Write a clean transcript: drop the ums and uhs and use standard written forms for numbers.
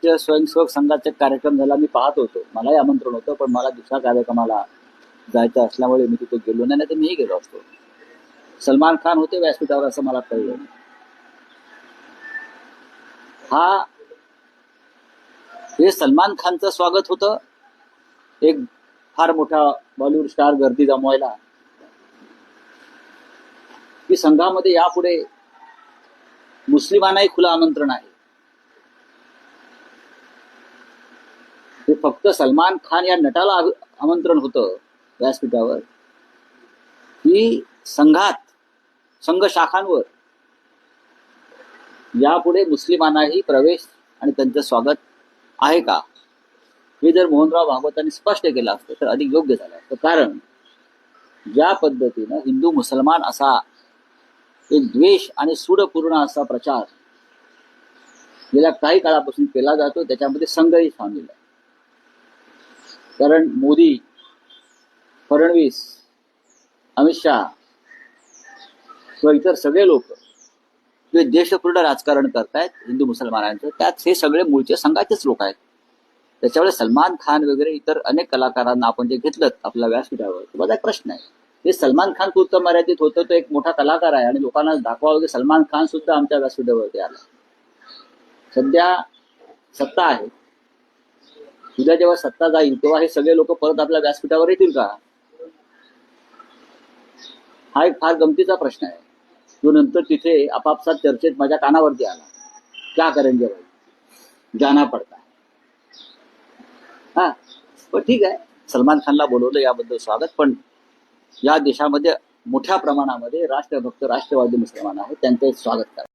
राष्ट्रीय स्वयंसेवक संघाचा कार्यक्रम झाला, मी पाहत होतो, मलाही आमंत्रण होतं, पण मला दुसऱ्या कार्यक्रमाला जायचं असल्यामुळे मी तिथे गेलो नाही, तर मीही गेलो असतो. सलमान खान होते व्यासपीठावर असं मला कळलं. हे सलमान खानचं स्वागत होतं, एक फार मोठा बॉलिवूड स्टार गर्दी जमवायला, की संघामध्ये यापुढे मुस्लिमांनाही खुलं आमंत्रण आहे. हे फक्त सलमान खान या नटाला आमंत्रण होतं व्यासपीठावर, की संघ शाखांवर यापुढे मुस्लिमांनाही प्रवेश आणि त्यांचं स्वागत आहे का, हे जर मोहनराव भागवतांनी स्पष्ट केलं असतं तर अधिक योग्य झालं असतं. कारण ज्या पद्धतीनं हिंदू मुसलमान असा एक द्वेष आणि सूडपूर्ण असा प्रचार गेल्या काही काळापासून केला जातो, त्याच्यामध्ये संघही सामील आहे. कारण मोदी, फडणवीस, अमित शहा किंवा इतर सगळे लोक जे देशपूर्ण राजकारण करतायत हिंदू मुसलमानांचं, त्यात हे सगळे मूळचे संघाचेच लोक आहेत. त्याच्यामुळे सलमान खान वगैरे इतर अनेक कलाकारांना आपण जे घेतलं आपल्या व्यासपीठावर, तो माझा एक प्रश्न आहे. हे सलमान खान पुरतं मर्यादित होतं, तो एक मोठा कलाकार आहे आणि लोकांना दाखवावं की सलमान खान सुद्धा आमच्या व्यासपीठावरती आला. सध्या सत्ता आहे, उद्या जेव्हा सत्ता जाईल तेव्हा हे सगळे लोक परत आपल्या व्यासपीठावर येतील का? हा एक फार गमतीचा प्रश्न आहे, जो नंतर तिथे आपापसात चर्चेत माझ्या कानावरती आला. क्या करेंगे भाई, जाना पडता. हा, पण ठीक आहे, सलमान खानला बोलवलं याबद्दल स्वागत. पण या देशामध्ये मोठ्या प्रमाणामध्ये राष्ट्रभक्त राष्ट्रवादी मुसलमान आहेत, त्यांचं स्वागत करा.